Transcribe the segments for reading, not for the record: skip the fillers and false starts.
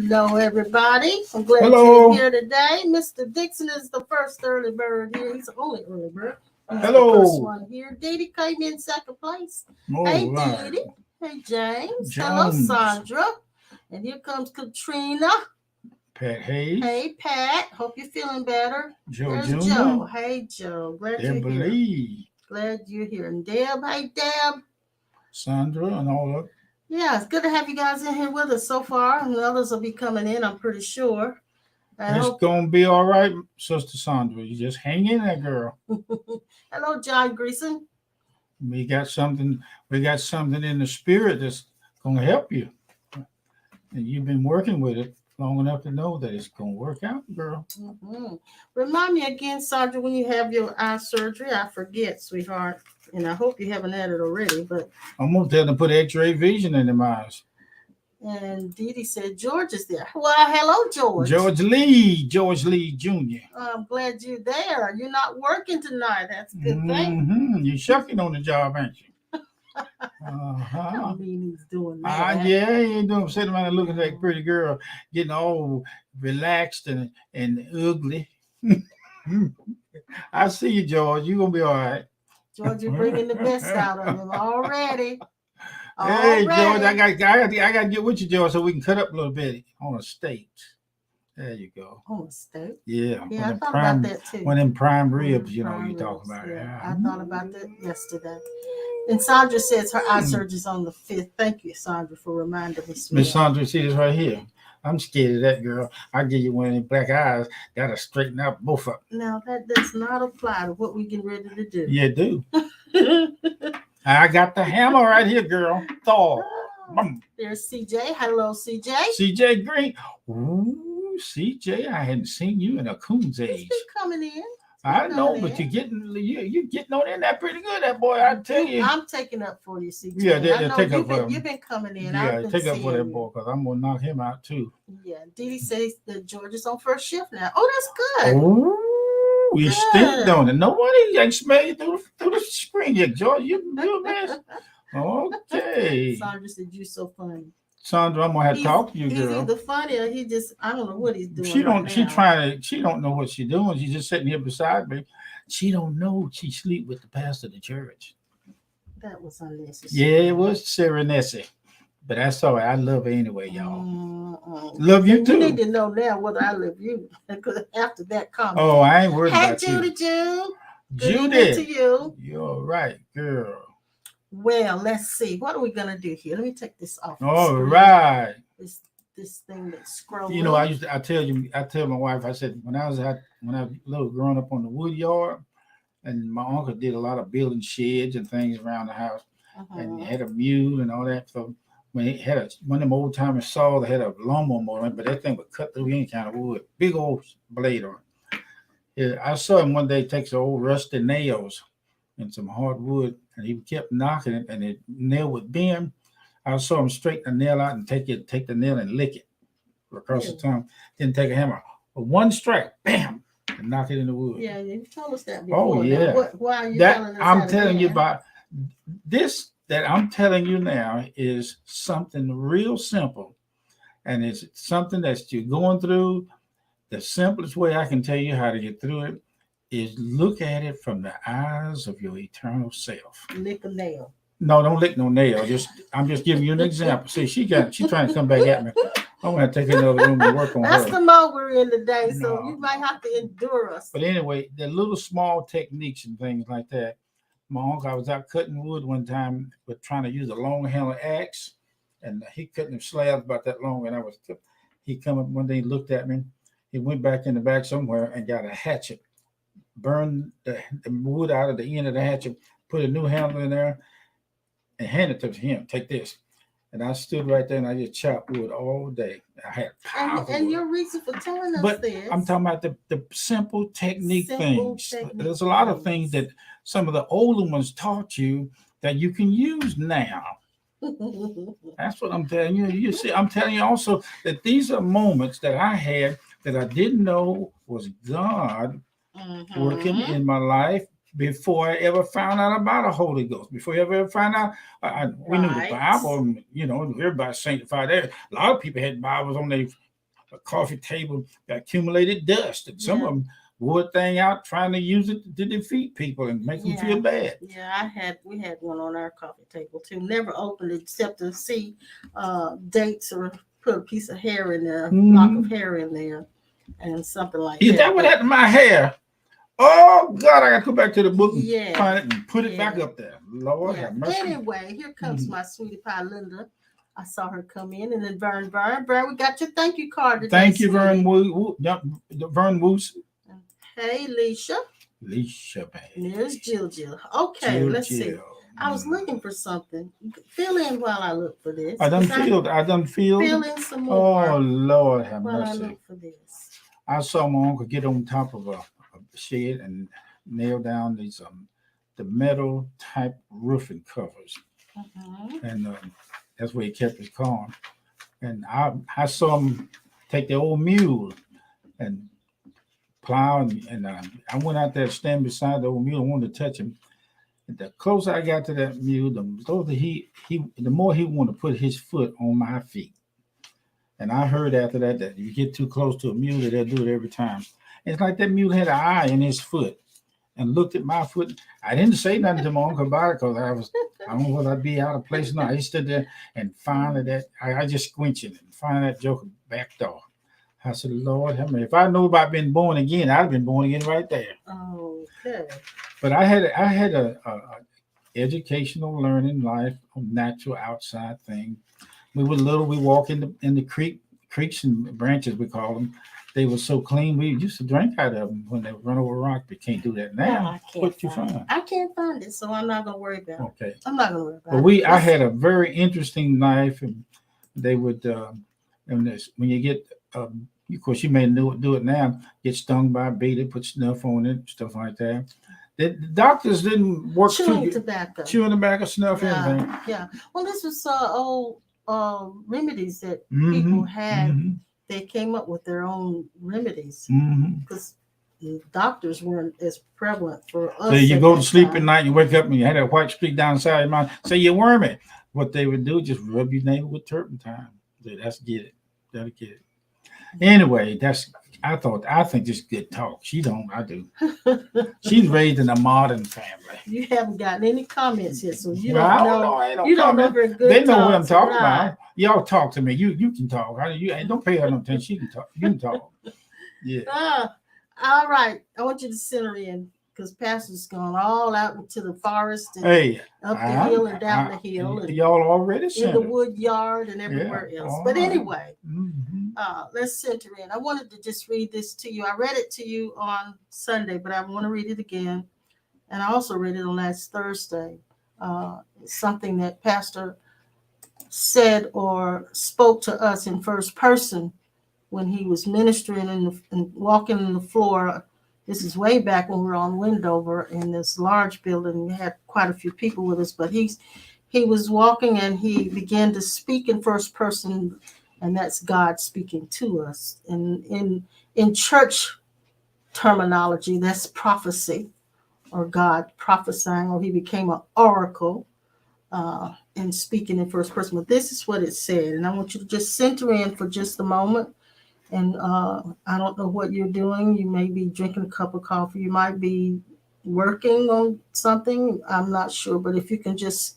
Hello, everybody. I'm glad Hello. you're here today. Mr. Dixon is the first early bird here. He's the only early bird. He's Hello. the first one here. Didi came in second place. Hey, Right. Didi. Hey, James. Jones. Hello, Sandra. And here comes Katrina. Pat Hayes. Hey, Pat. Hope you're feeling better. Joe There's Jr. Joe. Hey, Joe. Glad you're here. Lee. Glad you're here. And Deb. Hey, Deb. Sandra and all that. Yeah, it's good to have you guys in here with us so far. And others will be coming in, I'm pretty sure. It's going to be all right, Sister Sandra. You just hang in there, girl. Hello, John Greason. We got something in the spirit that's going to help you. And you've been working with it long enough to know that it's going to work out, girl. Mm-hmm. Remind me again, Sandra, when you have your eye surgery. I forget, sweetheart. And I hope you haven't had it already. But I'm going to tell them to put X-ray vision in their eyes. And Didi said George is there. Well, hello, George. George Lee Jr. I'm glad you're there. You're not working tonight. That's a good thing. You're shucking on the job, ain't you? I don't mean he's doing that. Yeah, he ain't doing sitting around looking like a pretty girl, getting all relaxed and ugly. I see you, George. You're going to be all right. George, you're bringing the best out of him already. Hey, George, I got to get with you, George, so we can cut up a little bit on a steak. There you go. On a steak? Yeah. Yeah, I thought about that too. One of them prime ribs, you talking about. Yeah, I thought about that yesterday. And Sandra says her eye surgery is on the 5th. Thank you, Sandra, for reminding me. Miss Sandra, see this right here. I'm scared of that, girl. I'll give you one of them black eyes. That'll straighten out both of them. Now, that does not apply to what we're getting ready to do. Yeah, do. I got the hammer right here, girl. Thor. There's CJ. Hello, CJ. CJ Green. Ooh, CJ, I hadn't seen you in a coon's age. He's been coming in. I know, but you're getting on in that pretty good, that boy. I tell you. I'm taking up for you, CJ. Yeah, take up for him. You've been coming in. Yeah, take up for that boy, because I'm going to knock him out, too. Yeah, Didi says that George is on first shift now. Oh, that's good. Ooh. You stink, don't it? Nobody ain't smell you through the screen yet, George. You a mess. Okay. Sandra said you're so funny. Sandra, I'm gonna have to talk to you, girl. He's either funny or I don't know what he's doing. She don't know what she's doing. She's just sitting here beside me. She don't know she sleep with the pastor of the church. That was unnecessary. Yeah, it was Sarah Nessie. But that's all right. I love her anyway, y'all. Love you too. You need to know now whether I love you. Because after that comment. Oh, I ain't worried about you. Hey, Judy. Judy. To you. You're right, girl. Well, let's see. What are we gonna do here? Let me take this off. All right. This thing that scrolls. You know, I tell my wife, I said when I was little growing up on the wood yard, and my uncle did a lot of building sheds and things around the house, and he had a mule and all that. So when he had one of them old timers saw, they had a lawnmower, but that thing would cut through any kind of wood, big old blade on it. Yeah, I saw him one day take some old rusty nails and some hardwood, and he kept knocking it, and the nail would bend. I saw him straighten the nail out and take the nail and lick it across the tongue. Then take a hammer, one strike, bam, and knock it in the wood. Yeah, you told us that before. Oh yeah. Why are you telling us I'm telling you about this. That I'm telling you now is something real simple, and it's something that you're going through. The simplest way I can tell you how to get through it is look at it from the eyes of your eternal self. Lick a nail. No, don't lick no nail. I'm just giving you an example. See, she's trying to come back at me. I'm gonna take another room to work on her. That's the mode we're in today, so you might have to endure us. But anyway, the little small techniques and things like that My uncle, I was out cutting wood one time, but trying to use a long handled axe, and he cutting them slabs about that long. And he come up one day, looked at me. He went back in the back somewhere and got a hatchet, burned the wood out of the end of the hatchet, put a new handle in there, and handed it to him. Take this. And I stood right there and I just chopped wood all day. I had powerful And wood. your reason for telling us But this. I'm talking about the simple technique things. technique There's a lot of things that some of the older ones taught you that you can use now. That's what I'm telling you. You see, I'm telling you also that these are moments that I had that I didn't know was God working in my life before I ever found out about a Holy Ghost. Before I ever found out, we knew the Right. Bible. You know, everybody's sanctified there. A lot of people had Bibles on their coffee table that accumulated dust, and some of them wore a thing out trying to use it to defeat people and make them feel bad. Yeah, we had one on our coffee table too. Never opened it except to see dates or put a piece of hair in there, lock of hair in there, and something like that. Is that what happened to my hair? Oh God, I gotta go back to the book and find it and put it back up there. Lord have mercy. Anyway, here comes my sweetie pie Linda. I saw her come in, and then Vern, we got your thank you card today. Thank you, Vern Vern Woos. Hey, Leisha, baby. There's Jill. Okay, let's see. I was looking for something. Fill in while I look for this. I done filled. Fill in some more. Oh Lord have while I mercy. look for this. I saw my uncle get on top of a shed and nail down these the metal type roofing covers, and that's where he kept his car. And I saw him take the old mule and plow, and I went out there to stand beside the old mule. I wanted to touch him. And the closer I got to that mule, the more he wanted to put his foot on my feet. And I heard after that if you get too close to a mule, they'll do it every time. It's like that mule had an eye in his foot and looked at my foot. I didn't say nothing to my uncle about it because I don't know whether I'd be out of place or not. He stood there and finally I just squinched it and finally that joker backed off. I said, Lord, help me. If I knew about being born again, I'd have been born again right there. Okay. But I had a educational learning life, a natural outside thing. We were little. We walk in the creeks and branches, we call them. They were so clean. We used to drink out of them when they run over rock. We can't do that now. What you find? I can't find it, so I'm not gonna worry about it. Okay. I'm not gonna worry about it. I had a very interesting life, and they would when you get of course you may do it now. Get stung by a bee, they put snuff on it, stuff like that. The doctors didn't work chewing tobacco, snuff, anything. Yeah. Well, this was old remedies that people had. They came up with their own remedies because doctors weren't as prevalent for us. So you go to sleep at night, you wake up and you had a white streak down the side of your mouth. Say you're wormy. What they would do, just rub your navel with turpentine. That's get it. That'll get it. Anyway, I think this is good talk. She don't, I do. She's raised in a modern family. You haven't gotten any comments yet, so you don't know very good. They know what I'm talking about. Y'all talk to me. You can talk. Don't pay her no attention. She can talk. You can talk. Yeah. All right. I want you to center in because Pastor's gone all out into the forest and up the hill and down the hill. And y'all already in the wood yard and everywhere else. But anyway, let's center in. I wanted to just read this to you. I read it to you on Sunday, but I want to read it again. And I also read it on last Thursday. Something that Pastor said or spoke to us in first person when he was ministering and walking on the floor. This is way back when we were on Wendover in this large building. We had quite a few people with us, but he was walking and he began to speak in first person, and that's God speaking to us. And in church terminology, that's prophecy, or God prophesying, or he became an oracle and speaking in first person. But this is what it said, and I want you to just center in for just a moment. And I don't know what you're doing. You may be drinking a cup of coffee. You might be working on something. I'm not sure. But if you can just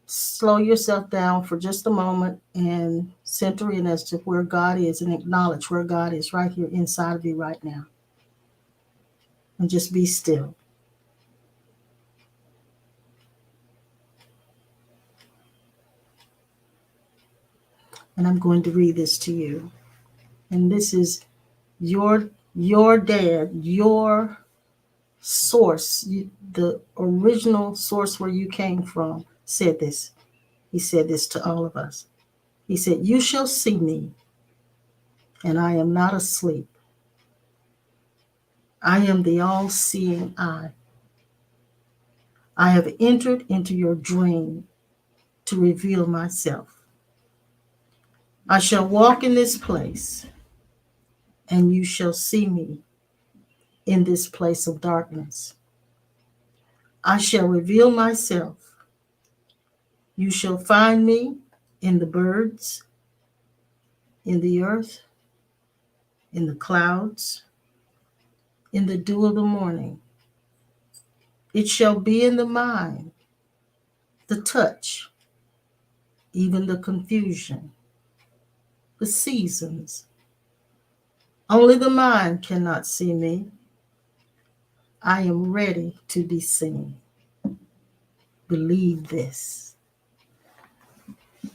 slow yourself down for just a moment and center in as to where God is and acknowledge where God is right here inside of you right now. And just be still. And I'm going to read this to you. And this is your dad, your source, the original source where you came from, said this. He said this to all of us. He said, "You shall see me, and I am not asleep. I am the all-seeing eye. I have entered into your dream to reveal myself. I shall walk in this place, and you shall see me in this place of darkness. I shall reveal myself. You shall find me in the birds, in the earth, in the clouds, in the dew of the morning. It shall be in the mind, the touch, even the confusion, the seasons. Only the mind cannot see me. I am ready to be seen. Believe this."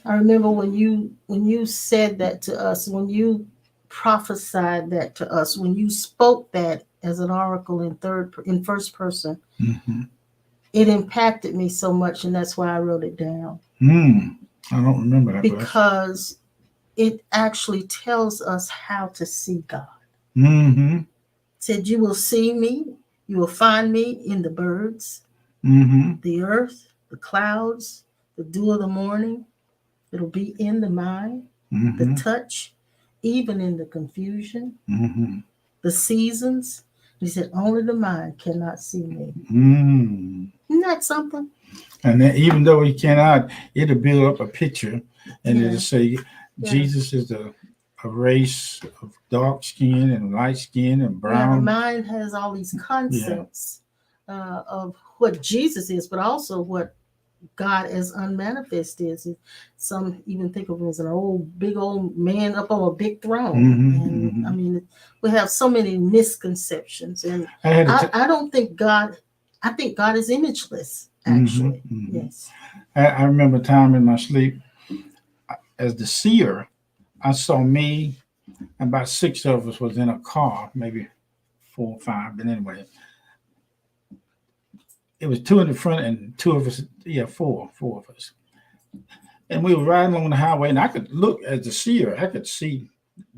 I remember when you said that to us, when you prophesied that to us, when you spoke that as an oracle in first person, it impacted me so much, and that's why I wrote it down. I don't remember that. Because it actually tells us how to see God. It said, "You will see me, you will find me in the birds, the earth, the clouds, the dew of the morning. It'll be in the mind, the touch, even in the confusion, the seasons." He said, "Only the mind cannot see me." Isn't that something? And then, even though he cannot, it'll build up a picture, and it'll say Jesus is a race of dark skin and light skin and brown. The mind has all these concepts of what Jesus is, but also what God as unmanifest is. Some even think of him as an big old man up on a big throne. I mean, we have so many misconceptions, and I don't think God. I think God is imageless. Actually, yes. I remember a time in my sleep, as the seer, I saw me, and about 6 of us was in a car, maybe 4 or 5, but anyway. It was 2 in the front and 2 of us, 4 of us. And we were riding along the highway, and I could look as the seer, I could see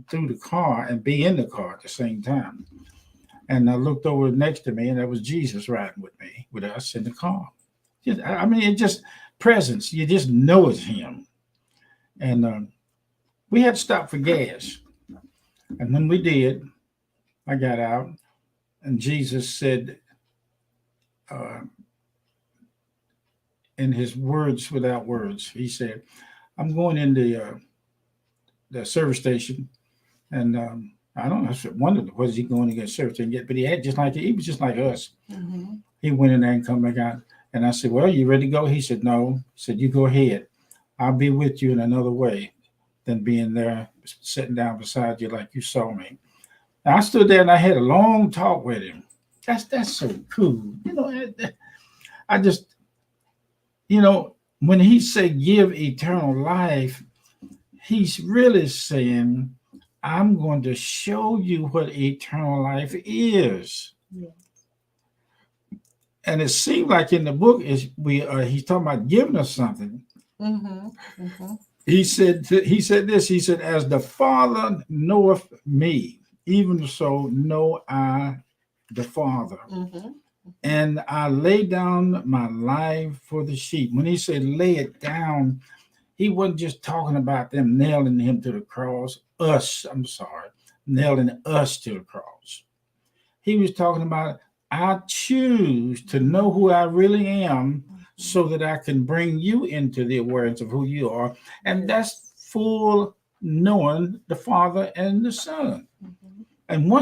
through the car and be in the car at the same time. And I looked over next to me, and that was Jesus riding with us in the car. It just presence. You just know it's him. And we had to stop for gas. And when we did, I got out, and Jesus said, in his words without words, he said, "I'm going in the service station," and I don't know. I wondered, was he going to get service and get? But he was just like us. He went in there and come back out, and I said, "Well, you ready to go?" He said, "No." He said, "You go ahead. I'll be with you in another way than being there, sitting down beside you like you saw me." And I stood there and I had a long talk with him. That's so cool. I just. When he said give eternal life, he's really saying, I'm going to show you what eternal life is. Yeah. And it seemed like in the book he's talking about giving us something. He said this, he said, "As the Father knoweth me, even so know I the Father. And I lay down my life for the sheep." When he said lay it down, he wasn't just talking about them nailing him to the cross, nailing us to the cross. He was talking about, I choose to know who I really am so that I can bring you into the awareness of who you are. And that's full knowing the Father and the Son. And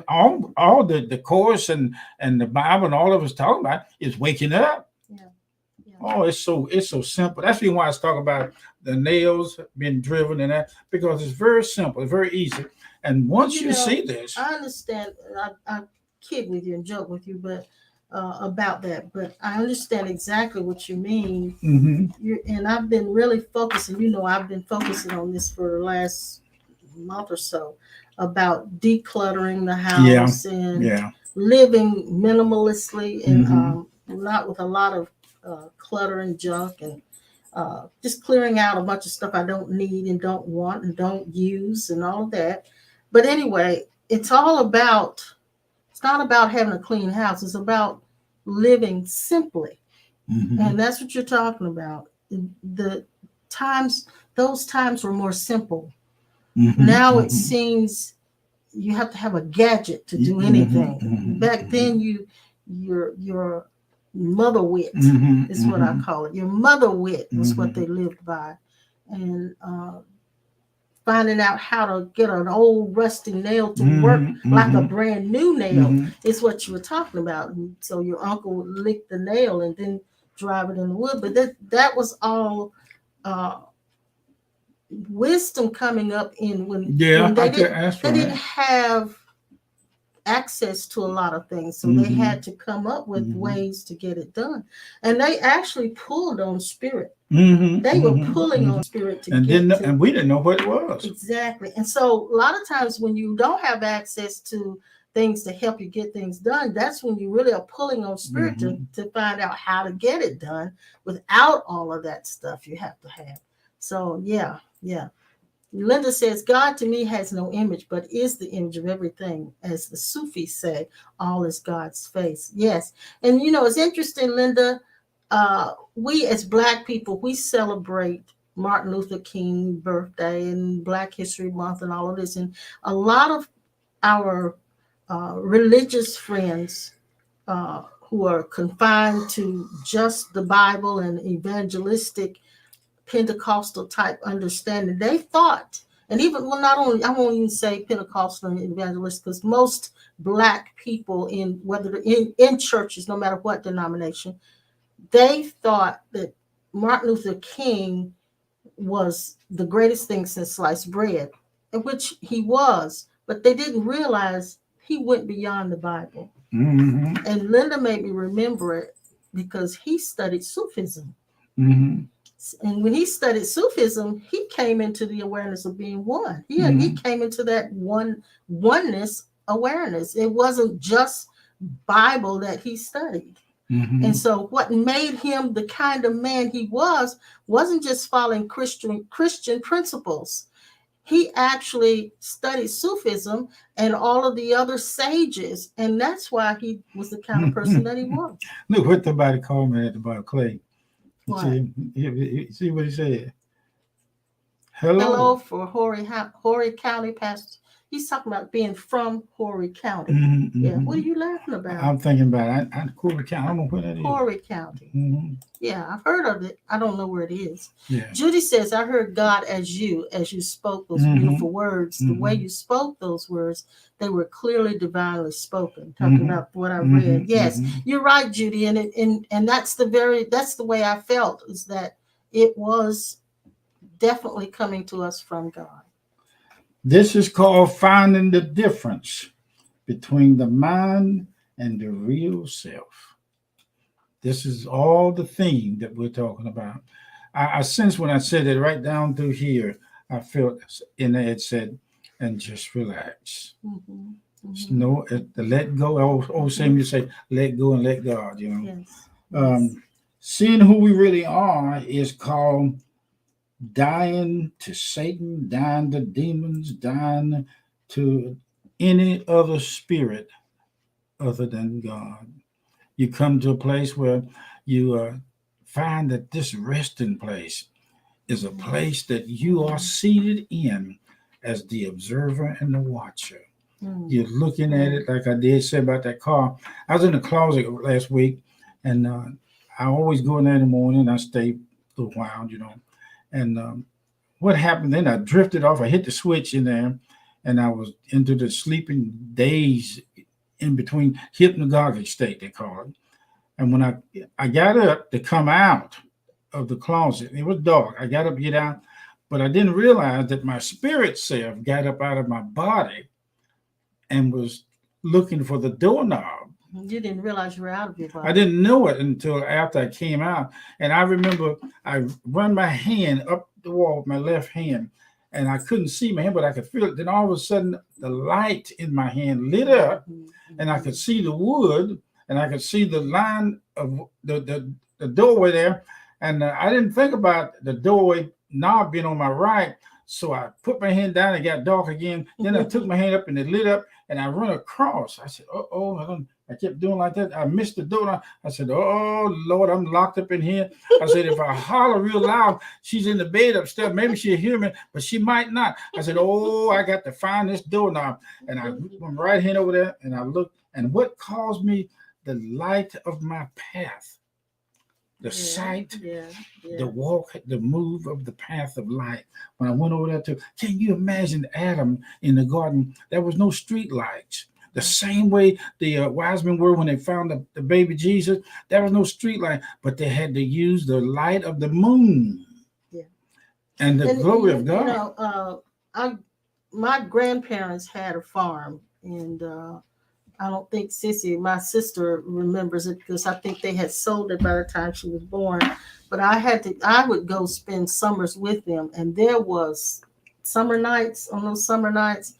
all the course and the Bible and all of us talking about is waking up. Oh, it's so simple. That's why I talk about the nails being driven and that, because it's very simple, it's very easy. And once you see this, I understand. I kid with you and joke with you, but about that, but I understand exactly what you mean. Mm-hmm. And I've been really focusing, I've been focusing on this for the last month or so about decluttering the house and living minimalistically and not with a lot of clutter and junk and just clearing out a bunch of stuff I don't need and don't want and don't use and all of that. But anyway, it's not about having a clean house. It's about living simply. And that's what you're talking about. Those times were more simple. Now it seems you have to have a gadget to do anything. Back then, your mother wit is what I call it. Your mother wit was what they lived by, and finding out how to get an old rusty nail to work like a brand new nail is what you were talking about. And so your uncle would lick the nail and then drive it in the wood. But that was all wisdom coming up in when they didn't have access to a lot of things, so they had to come up with ways to get it done, and they actually pulled on spirit. They were pulling on spirit to and we didn't know what it was exactly. And so a lot of times when you don't have access to things to help you get things done, that's when you really are pulling on spirit to find out how to get it done without all of that stuff you have to have. So yeah. Linda says, God to me has no image, but is the image of everything. As the Sufis say, all is God's face. Yes. And it's interesting, Linda, we as Black people, we celebrate Martin Luther King birthday and Black History Month and all of this. And a lot of our religious friends who are confined to just the Bible and evangelistic Pentecostal type understanding, they thought, and even not only, I won't even say Pentecostal and evangelist, because most Black people whether in churches, no matter what denomination, they thought that Martin Luther King was the greatest thing since sliced bread, which he was, but they didn't realize he went beyond the Bible. And Linda made me remember it because he studied Sufism. And when he studied Sufism, he came into the awareness of being one. He came into that oneness awareness. It wasn't just Bible that he studied. And so what made him the kind of man he wasn't just following Christian principles. He actually studied Sufism and all of the other sages. And that's why he was the kind of person that he was. Look what somebody called me at the bottom, Clay. What? See what he said? Hello for Horry County Pastor. He's talking about being from Horry County. Yeah. What are you laughing about? I'm thinking about it. Horry County. I don't know where that is. Horry County. Yeah, I've heard of it. I don't know where it is. Yeah. Judy says, I heard God as you spoke those beautiful words. The way you spoke those words, they were clearly divinely spoken. Talking about what I read. Yes, you're right, Judy. And that's the way I felt, is that it was definitely coming to us from God. This is called finding the difference between the mind and the real self. This is all the theme that we're talking about. I sense when I said it right down through here, I felt in there it said, and just relax. No, the let go. Old saying you say, let go and let God, Yes. Seeing who we really are is called dying to Satan, dying to demons, dying to any other spirit other than God. You come to a place where you find that this resting place is a place that you are seated in as the observer and the watcher. You're looking at it like I did say about that car. I was in the closet last week, and I always go in there in the morning. I stay a little while, And what happened then, I drifted off. I hit the switch in there, and I was into the sleeping daze in between hypnagogic state, they call it. And when I got up to come out of the closet, it was dark. I got up to get out, but I didn't realize that my spirit self got up out of my body and was looking for the doorknob You didn't realize you were out of your body. I didn't know it until after I came out. And I remember I run my hand up the wall with my left hand, and I couldn't see my hand, but I could feel it. Then all of a sudden, the light in my hand lit up, and I could see the wood, and I could see the line of the doorway there. And I didn't think about the doorway knob being on my right. So I put my hand down, it got dark again. Then I took my hand up and it lit up, and I run across. I said, I kept doing like that. I missed the door. I said, oh, Lord, I'm locked up in here. I said, if I holler real loud, she's in the bed upstairs. Maybe she'll hear me, but she might not. I said, oh, I got to find this doorknob. And I put my right hand over there, and I looked. And what caused me? The light of my path. The sight, the walk, the move of the path of light. When I went over there can you imagine Adam in the garden? There was no street lights. The same way the wise men were when they found the baby Jesus. There was no street light, but they had to use the light of the moon and the glory of God. My grandparents had a farm, and I don't think Sissy, my sister, remembers it because I think they had sold it by the time she was born. But I would go spend summers with them, and there was on those summer nights,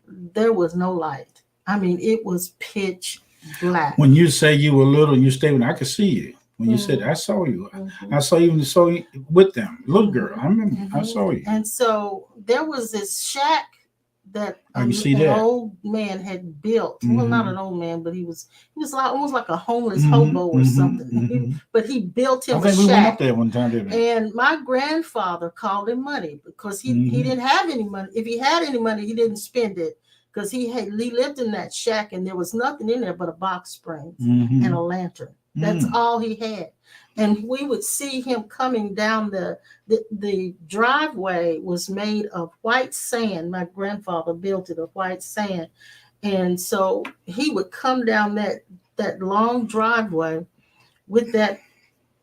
there was no light. I mean, it was pitch black. When you say you were little and you stayed with, I could see you. When you said, I saw you. I saw you with them, little girl. I remember, I saw you. And so there was this shack that an old man had built. Well, not an old man, but he was almost like a homeless hobo or something. But he built him a shack. I think we went up there one time, didn't we? And my grandfather called him money because he didn't have any money. If he had any money, he didn't spend it because he lived in that shack, and there was nothing in there but a box spring and a lantern. That's all he had. And we would see him coming down the driveway was made of white sand. My grandfather built it of white sand. And so he would come down that long driveway with that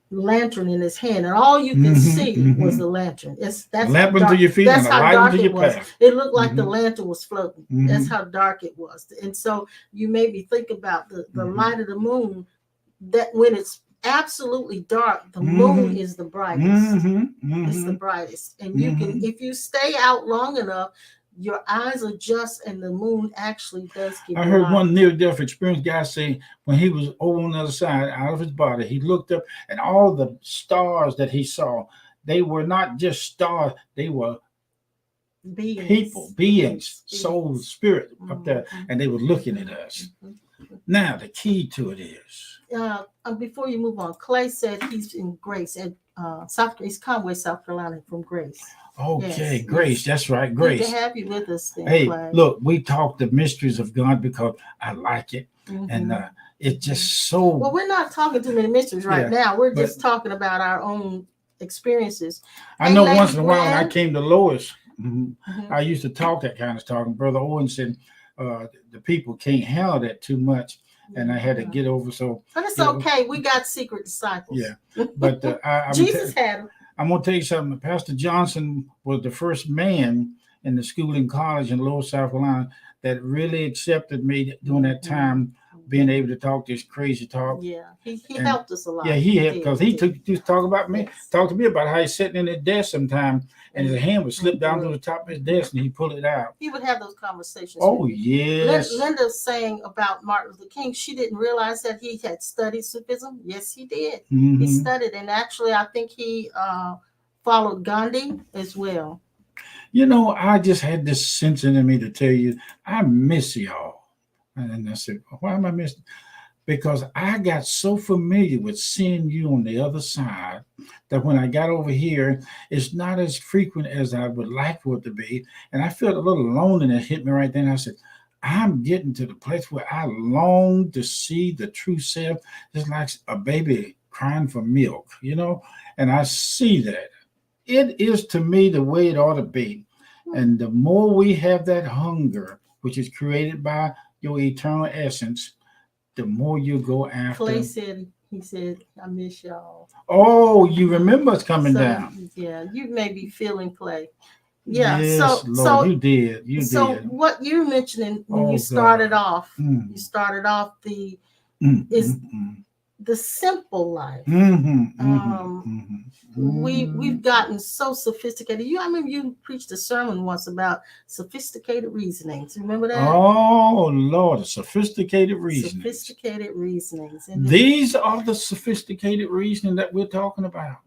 lantern in his hand, and all you could see was the lantern. That's lamp unto your feet, that's and how light dark unto it your was. path. It looked like the lantern was floating. That's how dark it was. And so you made me think about the light of the moon, that when it's absolutely dark, the moon is the brightest. It's the brightest. And you can, if you stay out long enough, your eyes adjust and the moon actually does get I heard light. one near-death experience guy say when he was over on the other side, out of his body, he looked up and all the stars that he saw, they were not just stars, they were beings, souls, spirit up there, and they were looking at us. Now, the key to it is. Before you move on, Clay said he's in Grace at East Conway, South Carolina, from Grace. Okay, yes, Grace, that's right, Grace. Good to have you with us then, hey, Clay. Look, we talk the mysteries of God because I like it. And it's just so... Well, we're not talking too many mysteries right now. We're just talking about our own experiences. I know once in a while when I came to Lois, I used to talk that kind of talk. And Brother Owen said the people can't handle that too much. And I had to get over. But it's okay. We got secret disciples. Yeah. But Jesus had them. I'm going to tell you something. Pastor Johnson was the first man in the school and college in Lower South Carolina that really accepted me during that time, being able to talk this crazy talk. Yeah, he helped us a lot. Yeah, he helped because he used to talk about me, talk to me about how he's sitting in his desk sometime and his hand would slip down to the top of his desk and he pulled it out. He would have those conversations. Oh, yes. Linda's saying about Martin Luther King, she didn't realize that he had studied Sufism. Yes, he did. He studied, and actually I think he followed Gandhi as well. You know, I just had this sense in me to tell you, I miss y'all. And I said, why am I missing? Because I got so familiar with seeing you on the other side that when I got over here, it's not as frequent as I would like for it to be. And I felt a little loneliness hit me right then. I said, I'm getting to the place where I long to see the true self, just like a baby crying for milk, you know? And I see that. It is to me the way it ought to be. And the more we have that hunger, which is created by your eternal essence, the more you go after. Clay said, he said, I miss y'all. Oh, you remember us coming down. Yeah, you may be feeling Clay. Yeah, yes, Lord, you did. So what you're mentioning when you started off, you started off the is the simple life. We've gotten so sophisticated. I remember you preached a sermon once about sophisticated reasonings. Remember that? Oh Lord, sophisticated reasonings. Sophisticated reasonings. These are the sophisticated reasoning that we're talking about.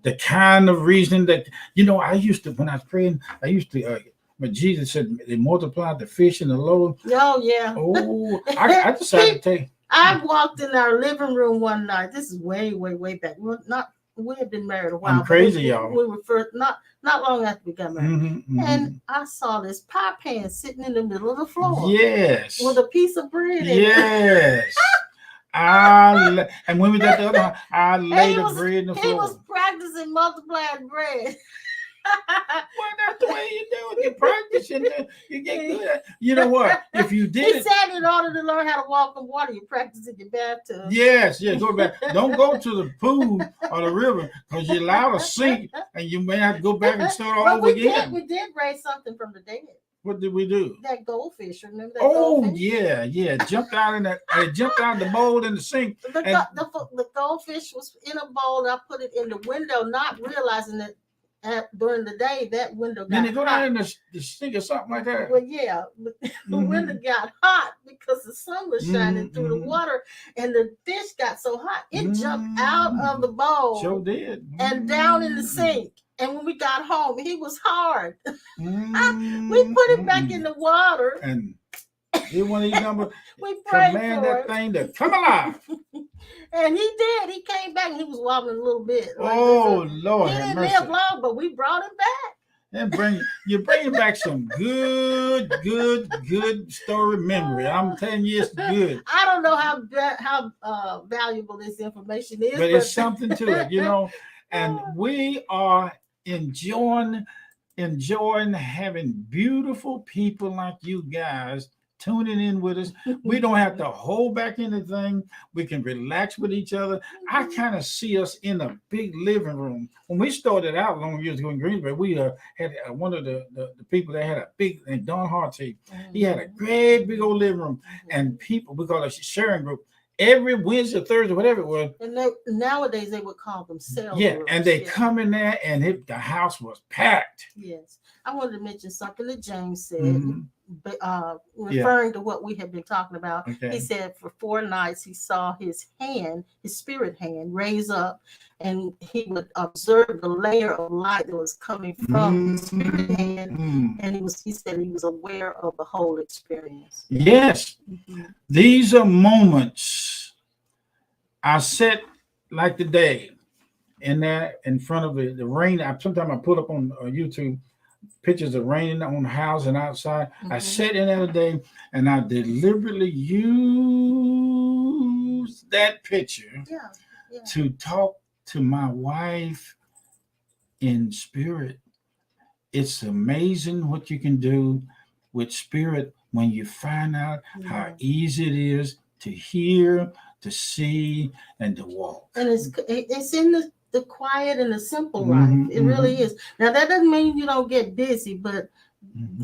The kind of reasoning that, I used to, when I was praying, when Jesus said they multiplied the fish and the loaves. Oh, yeah. Oh, I decided to take. I walked in our living room one night. This is way, way, way back. We had been married a while. I'm crazy, y'all. We were first, not long after we got married. And I saw this pie pan sitting in the middle of the floor. Yes. With a piece of bread in it. Yes. And when we got the other, I laid the bread in the floor. He was practicing multiplying bread. Well, that's the way you do it. You practice and you get good. You know what? If you did he said in order to learn how to walk on water, you practice in your bathtub. Yes, go back. Don't go to the pool or the river because you're allowed to sink and you may have to go back and start all over again. We did raise something from the dead. What did we do? That goldfish, remember that? Goldfish? Yeah. Jumped out in the bowl in the sink. The goldfish was in a bowl. I put it in the window, not realizing that during the day that window got Then they go hot. down in the sink or something like that. Well, yeah, the window got hot because the sun was shining through the water, and the fish got so hot it jumped out of the bowl. Sure did. And down in the sink. And when we got home, he was hard. We put him back in the water. And he wanted these numbers. We prayed command for that thing to come alive. And he did. He came back and he was wobbling a little bit. Oh, Lord. He didn't live long, but we brought him back. And bringing back some good story memory. I'm telling you, it's good. I don't know how valuable this information is, but it's something to it, And we are enjoying having beautiful people like you guys tuning in with us. We don't have to hold back anything. We can relax with each other. I kind of see us in a big living room. When we started out long years ago in Greensboro, we had one of the people that had a big, and Don Harty, he had a great big old living room, and people, we call it a sharing group. Every Wednesday, Thursday, whatever it was. And nowadays they would call them cell rooms. And they come in there and the house was packed. Yes. I wanted to mention something that James said, referring to what we have been talking about. Okay. He said for 4 nights he saw his spirit hand raise up, and he would observe the layer of light that was coming from the spirit hand, and he said he was aware of the whole experience. Yes. These are moments. I sat like today in there in front of the rain. Sometimes I put up on YouTube pictures of raining on the house and outside. I sat in there today and I deliberately used that picture to talk to my wife in spirit. It's amazing what you can do with spirit when you find out how easy it is to hear, to see, and to walk. And it's in the quiet and the simple life. It really is. Now, that doesn't mean you don't get busy, but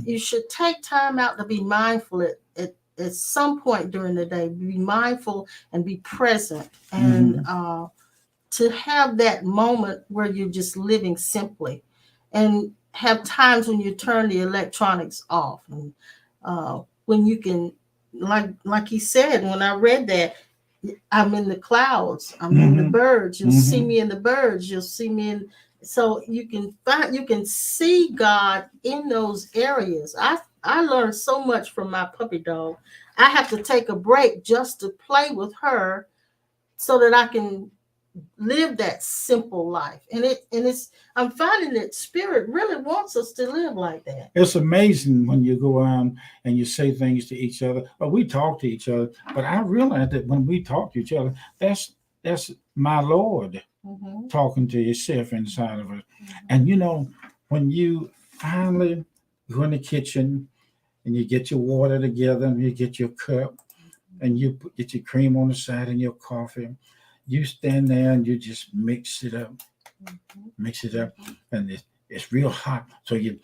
you should take time out to be mindful at some point during the day. Be mindful and be present, and to have that moment where you're just living simply, and have times when you turn the electronics off, and when you can, like he said, when I read that, I'm in the clouds. I'm in the birds. You'll see me in the birds. You'll see me in. So you can see God in those areas. I learned so much from my puppy dog. I have to take a break just to play with her, so that I can live that simple life. And I'm finding that spirit really wants us to live like that. It's amazing when you go around and you say things to each other, or we talk to each other. But I realize that when we talk to each other, that's my Lord talking to yourself inside of us. And when you finally go in the kitchen and you get your water together and you get your cup and you get your cream on the side and your coffee, you stand there and you just mix it up, and it's real hot. So you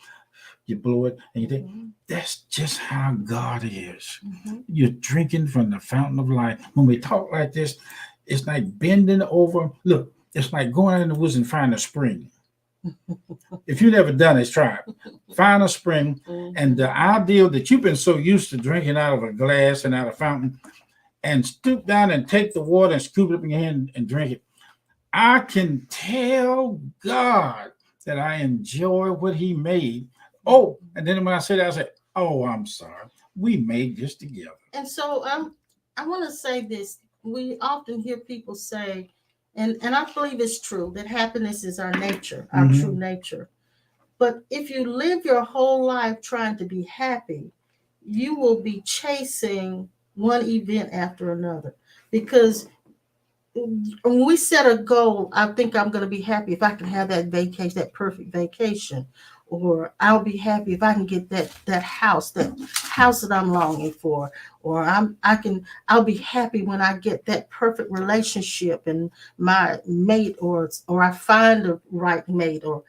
you blow it, and you think, that's just how God is. You're drinking from the fountain of life. When we talk like this, it's like bending over. Look, it's like going out in the woods and finding a spring. If you've never done it, try it. Find a spring, and the ideal that you've been so used to drinking out of a glass and out of a fountain, and stoop down and take the water and scoop it up in your hand and drink it. I can tell God that I enjoy what he made. Oh, and then when I said that, I said, oh, I'm sorry. We made this together. And so I want to say this. We often hear people say, and I believe it's true, that happiness is our nature, our true nature. But if you live your whole life trying to be happy, you will be chasing one event after another. Because when we set a goal, I think I'm going to be happy if I can have that vacation, that perfect vacation. Or I'll be happy if I can get that house that I'm longing for. Or I'll be happy when I get that perfect relationship and my mate, or I find the right mate. Or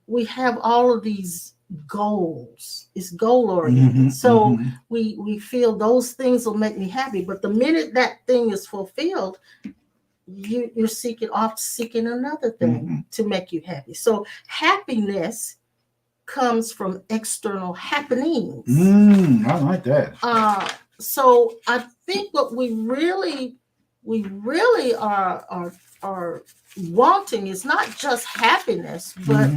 we have all of these goals. It's goal oriented. So we feel those things will make me happy. But the minute that thing is fulfilled, you're seeking another thing to make you happy. So happiness comes from external happenings. I like that. So I think what we really are wanting is not just happiness, but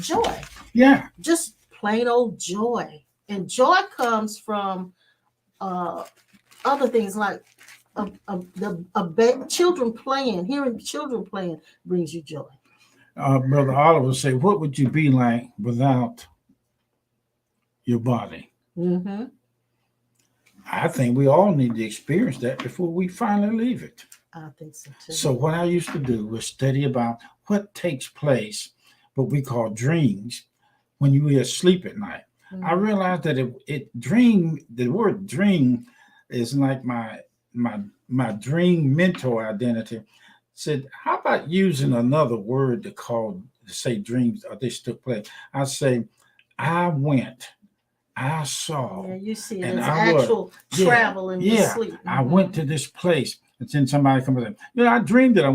joy. Yeah. Just plain old joy. And joy comes from other things like children playing. Hearing children playing brings you joy. Brother Oliver say, what would you be like without your body? I think we all need to experience that before we finally leave it. I think so too. So what I used to do was study about what takes place, what we call dreams, when you are asleep at night. I realized that the word dream is like my dream mentor identity. Said, how about using another word to say dreams or this took place? I say, I went, I saw. Yeah, you see it as actual travel and sleep. I went to this place. And then somebody comes in, I dreamt that I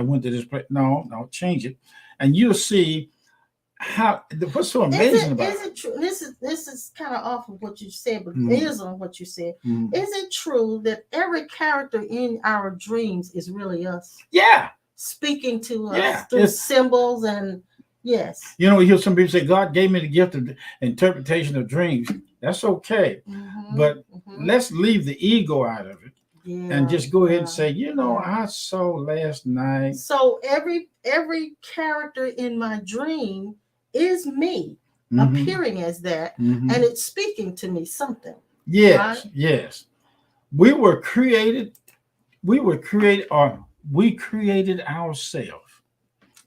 went to this place. No, change it. And you'll see what's so amazing about it. Is it true? This is kind of off of what you said, but it is on what you said. Is it true that every character in our dreams is really us? Yeah. Speaking to us through symbols and yes. You hear some people say, God gave me the gift of interpretation of dreams. That's okay. But let's leave the ego out of it. And just go ahead and say, I saw last night. So every character in my dream is me appearing as that, and it's speaking to me something. Yes, right? Yes. We created ourselves.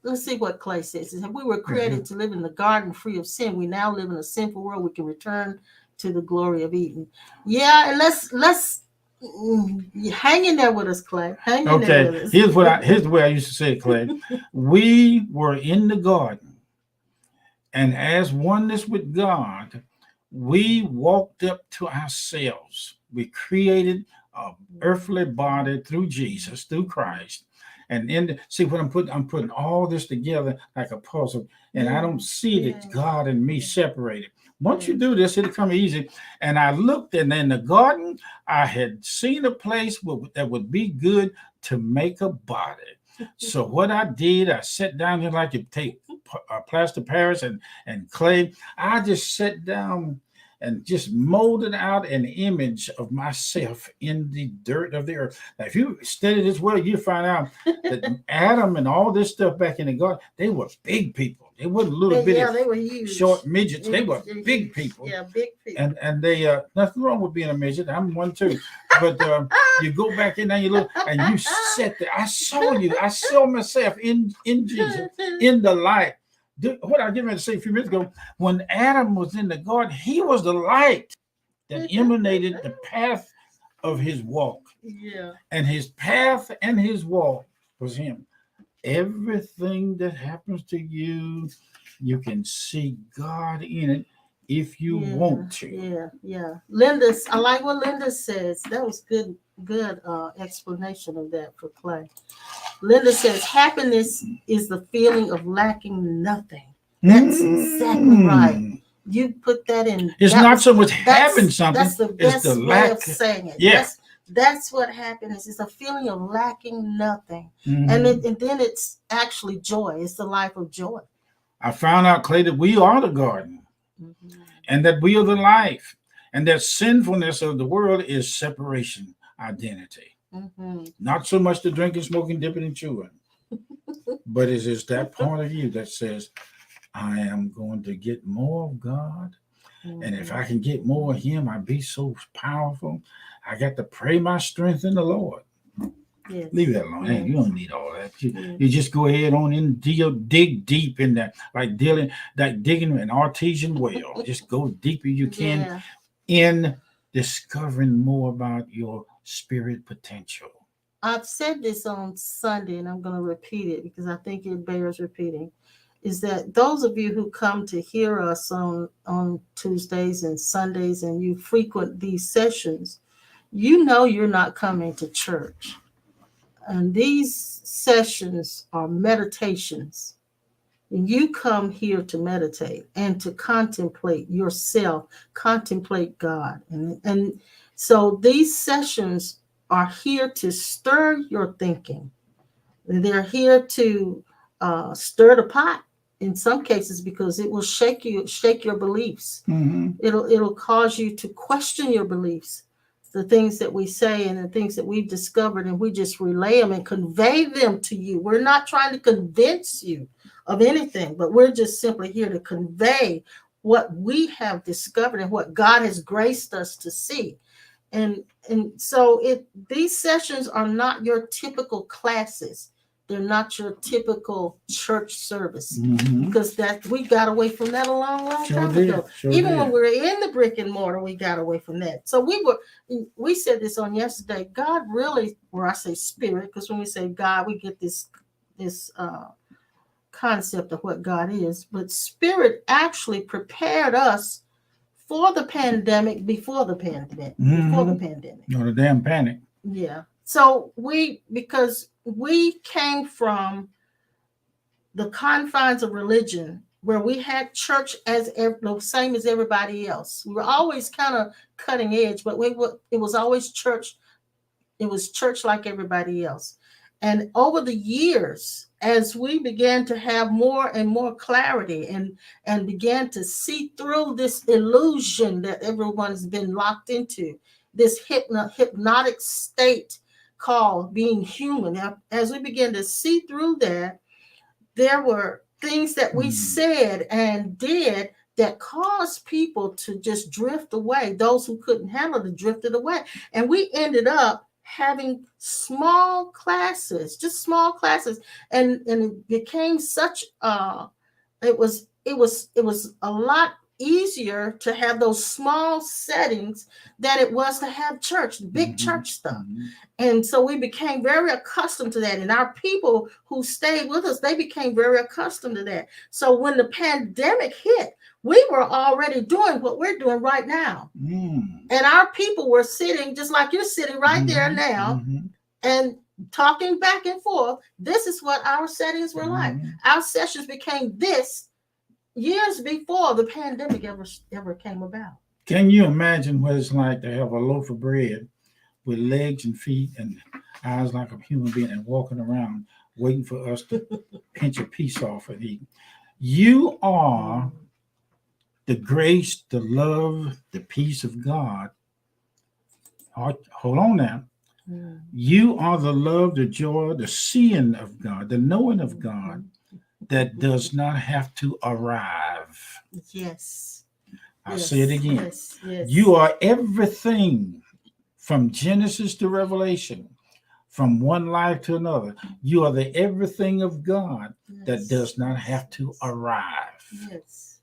Let's see what Clay says. We were created to live in the garden free of sin. We now live in a sinful world. We can return to the glory of Eden. Yeah, and let's hang in there with us, Clay. Hang in there with us. Here's the way I used to say it, Clay. We were in the garden. And as oneness with God, we walked up to ourselves. We created an earthly body through Jesus, through Christ. And see what I'm putting all this together like a puzzle. And I don't see that God and me separated. Once you do this, it'll come easy. And I looked, and in the garden, I had seen a place that would be good to make a body. So what I did, I sat down here like you take plaster Paris and clay. I just sat down and just molded out an image of myself in the dirt of the earth. Now, if you study this well, you find out that Adam and all this stuff back in the garden, they were big people. They weren't little bitty, they were huge, short midgets. They were big people. Yeah, big people. And they nothing wrong with being a midget. I'm one too. But you go back in there, you look, and you sat there. I saw myself in Jesus, in the light. What I was getting ready to say a few minutes ago, when Adam was in the garden, he was the light that emanated the path of his walk. Yeah. And his path and his walk was him. everything that happens to you, you can see God in it if you want to. Yeah. Linda, I like what Linda says. That was good explanation of that for Clay. Linda says happiness is the feeling of lacking nothing. That's exactly right. You put that in. It's not so much having something. That's the best way lack of saying it. Yeah. That's what happiness is, a feeling of lacking nothing. And then it's actually joy. It's the life of joy. I found out, Clay, that we are the garden and that we are the life, and that sinfulness of the world is separation identity. Not so much the drinking, smoking, dipping, and chewing, but it is that part of you that says, I am going to get more of God. And if I can get more of Him, I'll be so powerful. I got to pray my strength in the Lord. Yes. Leave that alone. Hey, you don't need all that. You just go ahead on and dig deep in that, like digging an artesian well. Just go deeper you can in discovering more about your spirit potential. I've said this on Sunday, and I'm going to repeat it because I think it bears repeating. Is that those of you who come to hear us on Tuesdays and Sundays, and you frequent these sessions, you know you're not coming to church. And these sessions are meditations. And you come here to meditate and to contemplate yourself, contemplate God. And so these sessions are here to stir your thinking. They're here to stir the pot. In some cases, because it will shake your beliefs. It'll cause you to question your beliefs, the things that we say and the things that we've discovered, and we just relay them and convey them to you. We're not trying to convince you of anything, but we're just simply here to convey what we have discovered and what God has graced us to see. And so these sessions are not your typical classes. They're not your typical church service, because that we got away from that a long time ago. Even when we were in the brick and mortar, we got away from that. So we said this on yesterday. God really, or I say spirit, because when we say God, we get this concept of what God is. But spirit actually prepared us for the pandemic before the pandemic. Before the pandemic. No, the damn panic. Yeah. So because we came from the confines of religion where we had church as the same as everybody else. We were always kind of cutting edge, but it was always church. It was church like everybody else. And over the years, as we began to have more and more clarity and began to see through this illusion that everyone's been locked into, this hypnotic state called being human. Now, as we began to see through that, there were things that we said and did that caused people to just drift away. Those who couldn't handle it drifted away. And we ended up having small classes, just small classes. And it became such it was a lot easier to have those small settings than it was to have church, big church stuff. And so we became very accustomed to that. And our people who stayed with us, they became very accustomed to that. So when the pandemic hit, we were already doing what we're doing right now. And our people were sitting just like you're sitting right there now and talking back and forth. This is what our settings were like. Our sessions became this years before the pandemic ever came about. Can you imagine what it's like to have a loaf of bread with legs and feet and eyes like a human being and walking around waiting for us to pinch a piece off and eat? You are the grace, the love, the peace of God. Hold on now. You are the love, the joy, the seeing of God, the knowing of God that does not have to arrive. Yes. I'll say it again. Yes. You are everything from Genesis to Revelation, from one life to another. You are the everything of God that does not have to arrive. Yes.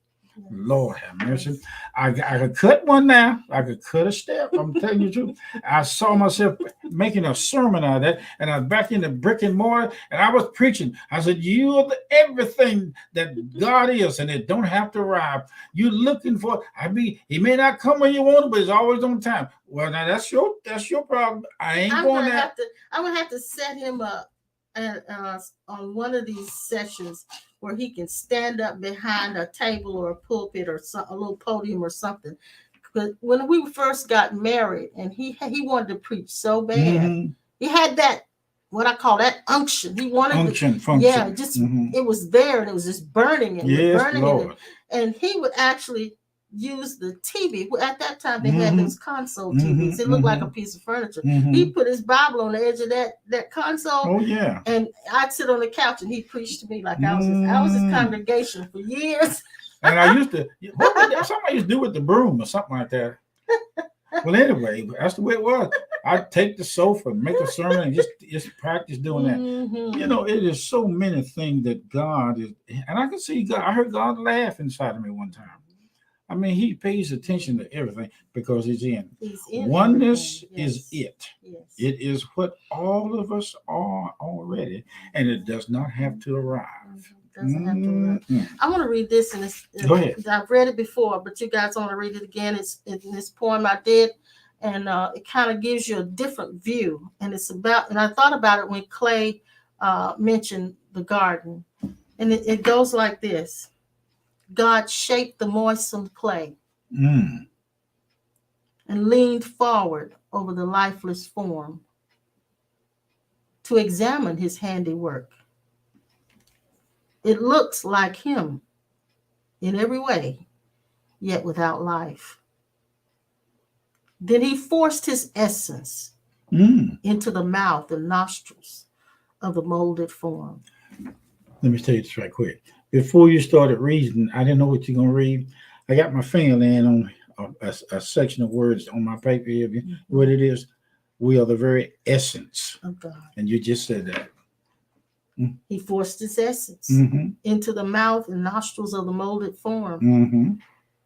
Lord have mercy. I could cut one now. I could cut a step. I'm telling you the truth. I saw myself making a sermon out of that, and I was back in the brick and mortar, and I was preaching. I said, you are everything that God is, and it don't have to arrive. You're looking for, he may not come when you want it, but it's always on time. Well, now that's your problem. I'm gonna have to set him up on one of these sessions where he can stand up behind a table or a pulpit or a little podium or something. But when we first got married, and he wanted to preach so bad, he had that, what I call that unction. He wanted function. Yeah, just it was there, and it was just burning and burning Lord. And he would actually use the TV. At that time, they had those console TVs. It looked like a piece of furniture. He put his Bible on the edge of that console. Oh yeah. And I'd sit on the couch, and he preached to me like I was his congregation for years. And I used to, somebody used to do with the broom or something like that. Well, anyway, that's the way it was. I'd take the sofa and make a sermon and just practice doing that. You know, it is so many things that God is, and I can see God. I heard God laugh inside of me one time. I mean, he pays attention to everything because he's in. Oneness is it. Yes. It is what all of us are already, and it does not have to arrive. Doesn't have to arrive. I want to read this, and go ahead. I've read it before, but you guys want to read it again. It's in this poem I did, and it kind of gives you a different view. And it's about, and I thought about it when Clay mentioned the garden, and it goes like this. God shaped the moistened clay and leaned forward over the lifeless form to examine his handiwork. It looks like him in every way, yet without life. Then he forced his essence into the mouth and nostrils of the molded form. Let me tell you this right quick. Before you started reading, I didn't know what you're going to read. I got my finger laying on a section of words on my paper here. What it is, we are the very essence of God. And you just said that. He forced his essence into the mouth and nostrils of the molded form.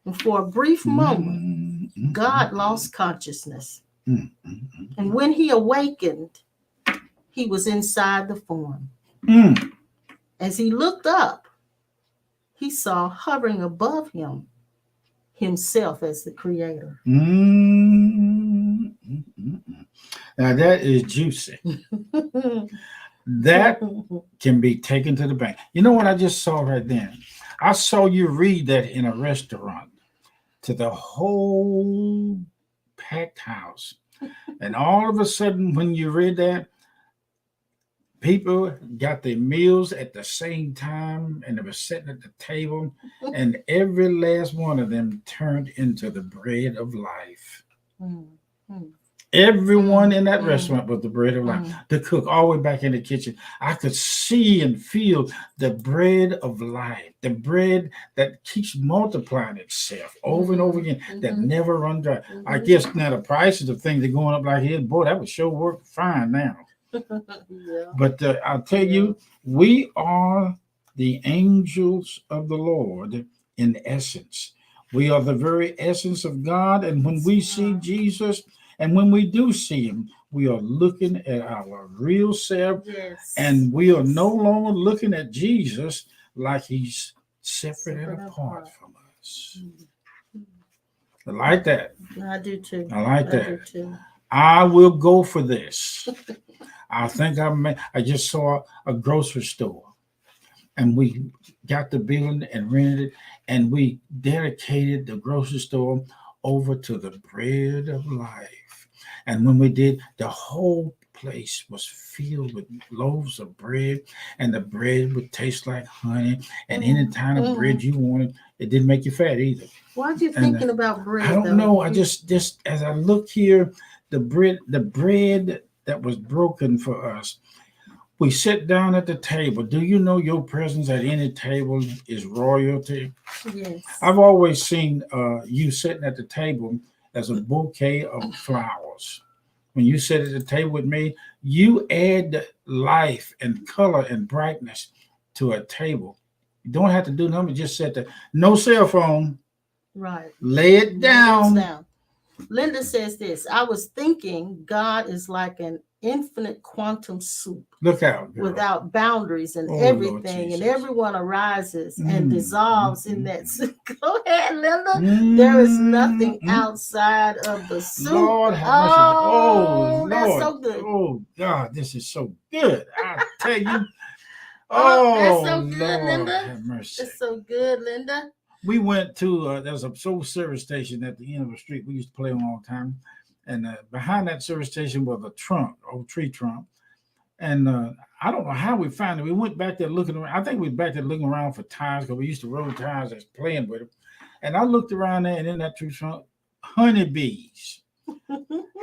And for a brief moment, God lost consciousness. And when he awakened, he was inside the form. As he looked up, he saw hovering above him himself as the creator. Now that is juicy. That can be taken to the bank. You know what I just saw right then? I saw you read that in a restaurant to the whole packed house. And all of a sudden, when you read that, people got their meals at the same time, and they were sitting at the table, and every last one of them turned into the bread of life. Everyone in that restaurant was the bread of life. The cook, all the way back in the kitchen, I could see and feel the bread of life, the bread that keeps multiplying itself over and over again, that never runs dry. I guess now the prices of things are going up like this. Boy, that would sure work fine now. But I'll tell you, we are the angels of the Lord in essence. We are the very essence of God. And when we see Jesus, and when we do see him, we are looking at our real self. And we are no longer looking at Jesus like he's separate and apart from us. I like that. I do too. I like that. I will go for this. I think I just saw a grocery store, and we got the building and rented it, and we dedicated the grocery store over to the bread of life. And when we did, the whole place was filled with loaves of bread, and the bread would taste like honey. And any kind of bread you wanted, it didn't make you fat either. Why are you thinking about bread? I don't know. I just as I look here, the bread that was broken for us. We sit down at the table. Do you know your presence at any table is royalty? Yes. I've always seen you sitting at the table as a bouquet of flowers. When you sit at the table with me, you add life and color and brightness to a table You don't have to do nothing. Just set the no cell phone. Right. Lay it down. Linda says this. I was thinking God is like an infinite quantum soup. Look out, girl. Without boundaries and everything, and everyone arises and dissolves in that soup. Go ahead, Linda. There is nothing outside of the soup. Lord have mercy. Oh, that's Lord. So good. Oh, God, this is so good. I tell you. That's so good, Lord Linda. Have mercy. That's so good, Linda. We went to, there's a soul service station at the end of the street we used to play on all the time. And behind that service station was a trunk, old tree trunk. And I don't know how we found it. We went back there looking around. I think we were back there looking around for tires because we used to roll tires as playing with them. And I looked around there, and in that tree trunk, honeybees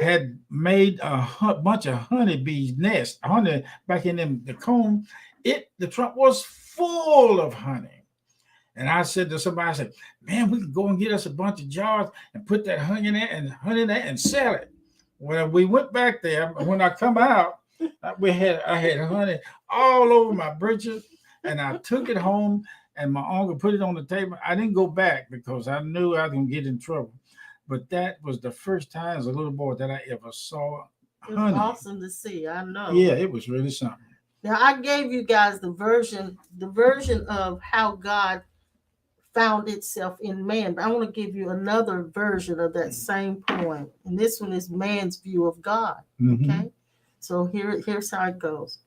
had made a bunch of honeybees nests. Honey back in them, the comb. The trunk was full of honey. And I said to somebody, I said, man, we could go and get us a bunch of jars and put that honey in there and sell it. Well, we went back there. When I come out, I had honey all over my breeches, and I took it home, and my uncle put it on the table. I didn't go back because I knew I was going to get in trouble. But that was the first time as a little boy that I ever saw honey. It was awesome to see. I know. Yeah, it was really something. Now, I gave you guys the version of how God found itself in man. But I want to give you another version of that same poem. And this one is man's view of God. Okay? So here's how it goes.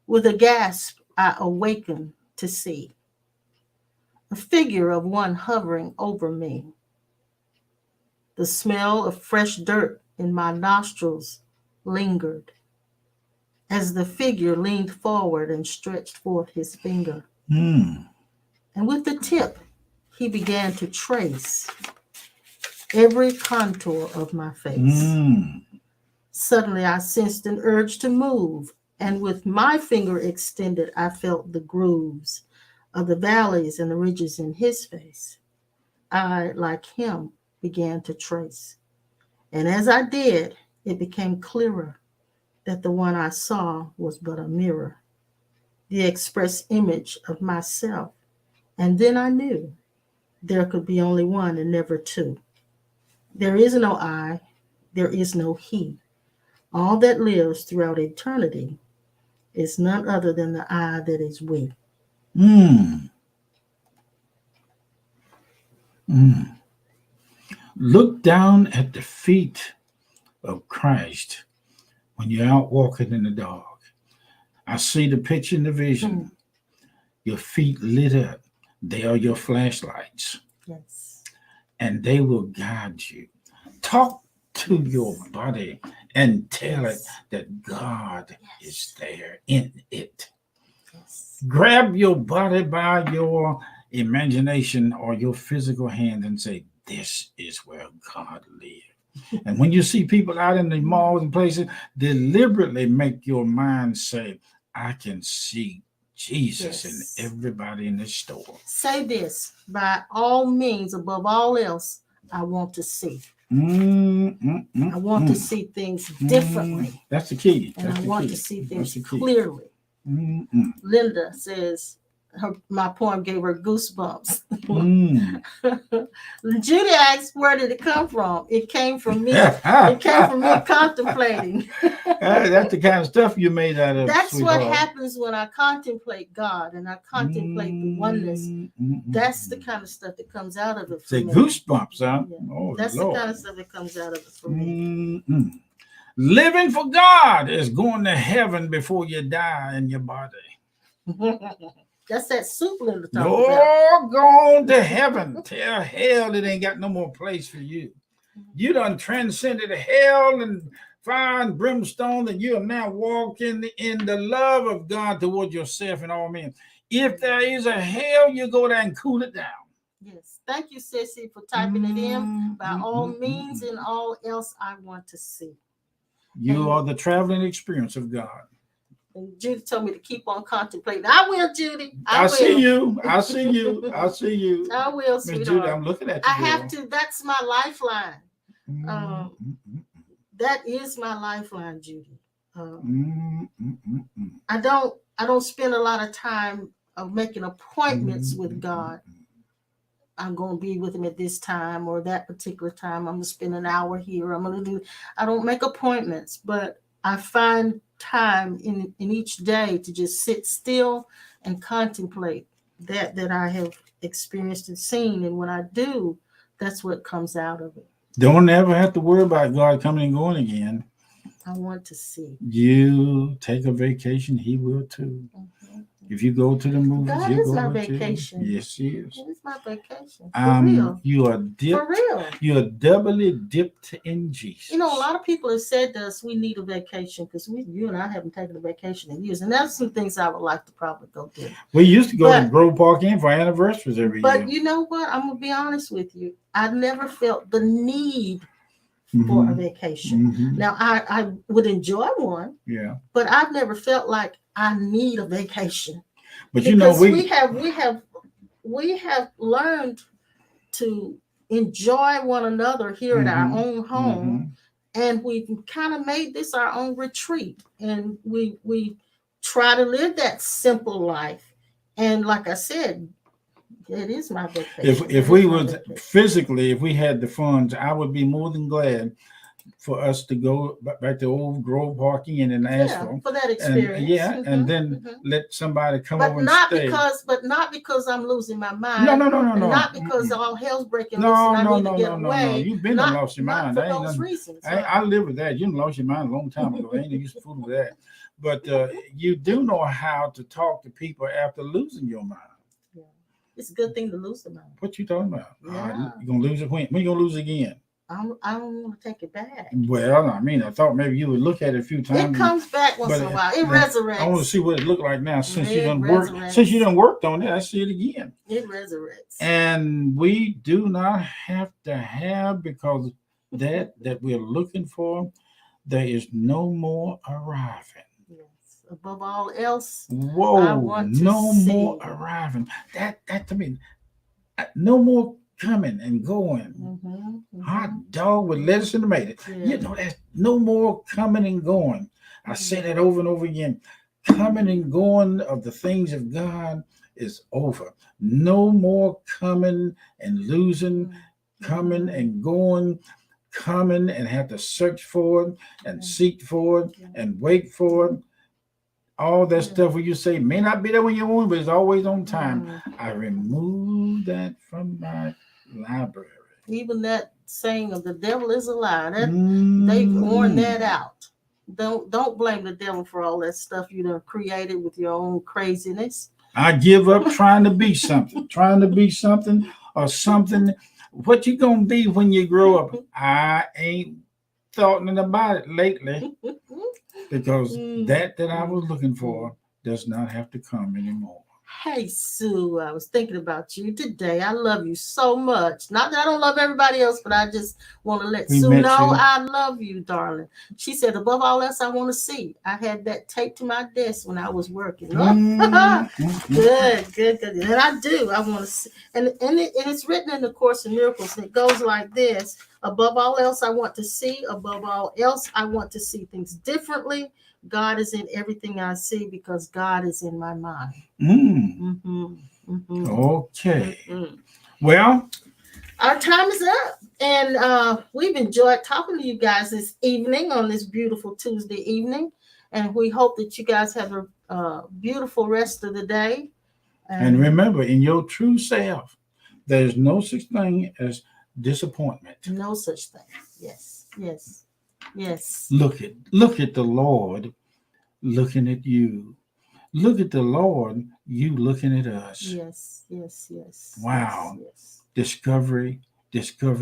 With a gasp, I awaken to see a figure of one hovering over me. The smell of fresh dirt in my nostrils lingered as the figure leaned forward and stretched forth his finger. And with the tip, he began to trace every contour of my face. Suddenly, I sensed an urge to move, and with my finger extended, I felt the grooves of the valleys and the ridges in his face. I, like him, began to trace. And as I did, it became clearer that the one I saw was but a mirror, the express image of myself. And then I knew there could be only one and never two. There is no I, there is no he. All that lives throughout eternity is none other than the I that is we. Look down at the feet of Christ when you're out walking in the dark. I see the picture in the vision. Your feet lit up. They are your flashlights. Yes. And they will guide you. Talk to your body and tell it that God is there in it. Yes. Grab your body by your imagination or your physical hand and say, this is where God lives. And when you see people out in the malls and places, deliberately make your mind say, I can see Jesus in everybody in this store. Say this, by all means, above all else, I want to see. I want to see things differently. That's the key. And I want to see things clearly. Linda says, my poem gave her goosebumps. Judy asked, where did it come from? It came from me. It came from me contemplating. That's the kind of stuff you made out of. That's what happens when I contemplate God and I contemplate the oneness. That's the kind of stuff that comes out of it for me. Goosebumps, huh? Yeah. Oh, that's Lord. The kind of stuff that comes out of it for me. Living for God is going to heaven before you die in your body. That's that soup Linda talking about. You're going to heaven. Tell hell it ain't got no more place for you. You done transcended hell and fire and brimstone, and you are now walking in the love of God toward yourself and all men. If there is a hell, you go there and cool it down. Yes. Thank you, Sissy, for typing it in. By all means and all else I want to see. You are the traveling experience of God. And Judy told me to keep on contemplating. I will, Judy. I see you. I see you. I see you. I will, sweetheart. Judy, I'm looking at you. I have to. That's my lifeline. That is my lifeline, Judy. I don't spend a lot of time of making appointments with God. I'm going to be with him at this time or that particular time. I'm going to spend an hour here. I don't make appointments, but I find time in each day to just sit still and contemplate that I have experienced and seen. And when I do, that's what comes out of it. Don't ever have to worry about God coming and going again. I want to see. You take a vacation, he will too. Mm-hmm. If you go to the movies, God is my vacation. You. Yes, he is. It is my vacation. For real. You are dipped. For real. You are doubly dipped in Jesus. You know, a lot of people have said to us, we need a vacation because you and I haven't taken a vacation in years. And that's some things I would like to probably go do. We used to go to Grove Park Inn for anniversaries every year. But you know what? I'm going to be honest with you. I never felt the need for a vacation. Now, I would enjoy one. Yeah. But I've never felt like I need a vacation. But because you know, we have learned to enjoy one another here at our own home, and we've kind of made this our own retreat, and we try to live that simple life. And like I said, it is my vacation. If we was physically, if we had the funds, I would be more than glad for us to go back to old Grove Park Inn in Nashville for that experience. And then let somebody come but over and stay. But not because I'm losing my mind. No. Not because all hell's breaking loose and I need to get away. No. You've been lost your mind. Not for those reasons. I live with that. You lost your mind a long time ago. I ain't used to fool with that. But you do know how to talk to people after losing your mind. Yeah. It's a good thing to lose the mind. What you talking about? Yeah. You're going to lose it when? When you going to lose again? I don't want to take it back. Well, I mean, I thought maybe you would look at it a few times. It comes back once in a while. It resurrects. I want to see what it looked like now since you done worked on it. I see it again. It resurrects. And we do not have to have, because that we're looking for, there is no more arriving. Yes. Above all else, whoa, I want to more arriving. That to me, no more coming and going. Hot dog with lettuce and tomato. Yeah. You know, there's no more coming and going. I say that over and over again. Coming and going of the things of God is over. No more coming and losing, coming and going, coming and have to search for it and seek for it and wait for it. All that stuff where you say may not be there when you want, but it's always on time. I remove that from my library. Even that saying of the devil is a lie, they've worn that out. Don't blame the devil for all that stuff you done created with your own craziness. I give up trying to be something, or something. What you gonna be when you grow up? I ain't thought nothing about it lately. Because that I was looking for does not have to come anymore. Hey, Sue, I was thinking about you today. I love you so much. Not that I don't love everybody else, but I just want to let Sue know I love you, darling. She said, above all else, I want to see. I had that taped to my desk when I was working. Good. And I do. I want to see. And it's written in the Course in Miracles. And it goes like this. Above all else, I want to see. Above all else, I want to see things differently. God is in everything I see because God is in my mind. Okay. Well, our time is up. And we've enjoyed talking to you guys this evening on this beautiful Tuesday evening. And we hope that you guys have a beautiful rest of the day. And remember, in your true self, there's no such thing as disappointment. No such thing. Yes. Look at the Lord looking at you. Look at the Lord, you looking at us. Yes. Wow. Yes. Discovery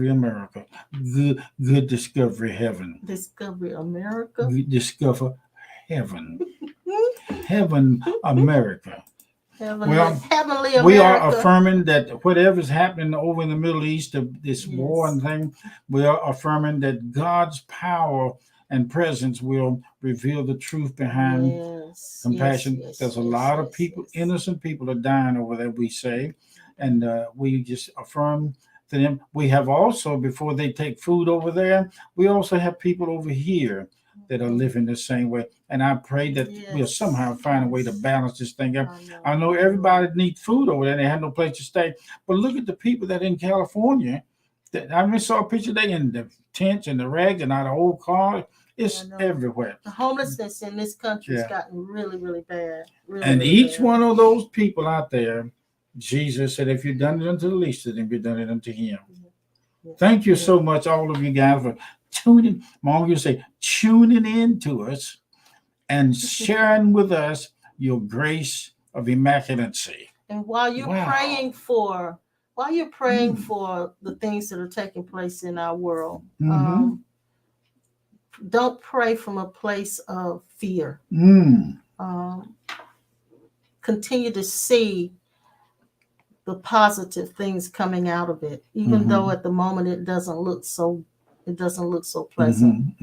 America. Good Discovery Heaven. Discovery America. Discover Heaven. Heaven America. Heavenly America. We are affirming that whatever's happening over in the Middle East, of this war and thing, we are affirming that God's power and presence will reveal the truth behind compassion. There's a lot of people, innocent people are dying over there, we say, and we just affirm to them. We have also, before they take food over there, we also have people over here that are living the same way. And I pray that we'll somehow find a way to balance this thing up. I know everybody needs food over there. They have no place to stay. But look at the people that in California. I saw a picture they in the tents and the rags and out of old cars. It's everywhere. The homelessness in this country has gotten really, really bad. Really, and really each bad. one of those people out there, Jesus said, if you've done it unto the least of them, you've done it unto him. Thank you so much, all of you guys, for tuning. Mom, you say tuning in to us and sharing with us your grace of immaculacy. And while you're praying for the things that are taking place in our world, don't pray from a place of fear. Continue to see the positive things coming out of it, even though at the moment it doesn't look so pleasant.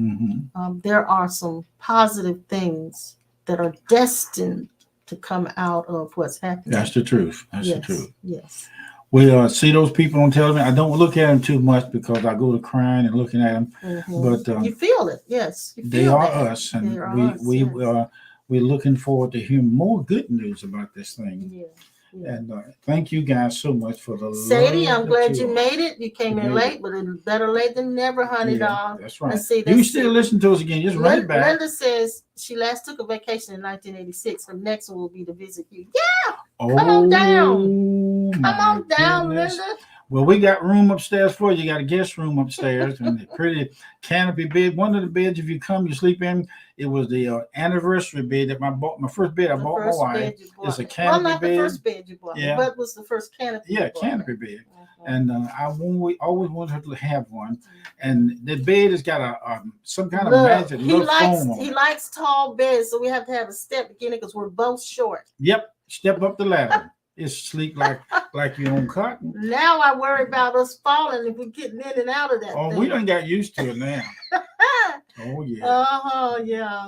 There are some positive things that are destined to come out of what's happening. That's the truth. That's the truth. Yes. We see those people on television. I don't look at them too much because I go to crying and looking at them. But you feel it, yes. You feel they are us, and we're looking forward to hearing more good news about this thing. Yeah. And thank you guys so much for the Sadie, love. I'm glad you made it. You came in late, but it's better late than never, honey dog. That's right. Let's see, you still listen to us again. Just run it back. Linda says she last took a vacation in 1986. Her next one will be to visit you. Yeah. Come on down. Come on down, Linda. Well, we got room upstairs for you. You got a guest room upstairs and a pretty canopy bed. One of the beds, if you come, you sleep in. It was the anniversary bed that I bought. My first bed I bought my wife. It's a canopy bed. Well, not the first bed you bought. Yeah. What was the first canopy? Yeah, canopy bed. And we always wanted her to have one. And the bed has got some kind of magic little foam on it. He likes tall beds, so we have to have a step beginning because we're both short. Yep, step up the ladder. It's sleek like your own cotton. Now I worry about us falling if we're getting in and out of that. Oh, we done got used to it now. Oh yeah.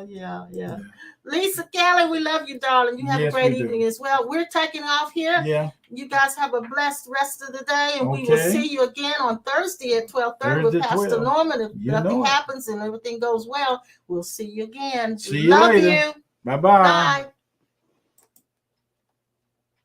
Yeah. Lisa Kelly, we love you, darling. You have a great evening as well. We're taking off here. Yeah. You guys have a blessed rest of the day, and we will see you again on Thursday at 12:30 with Pastor Norman. If nothing happens and everything goes well, we'll see you again. See you later. Love you. Bye-bye. Bye.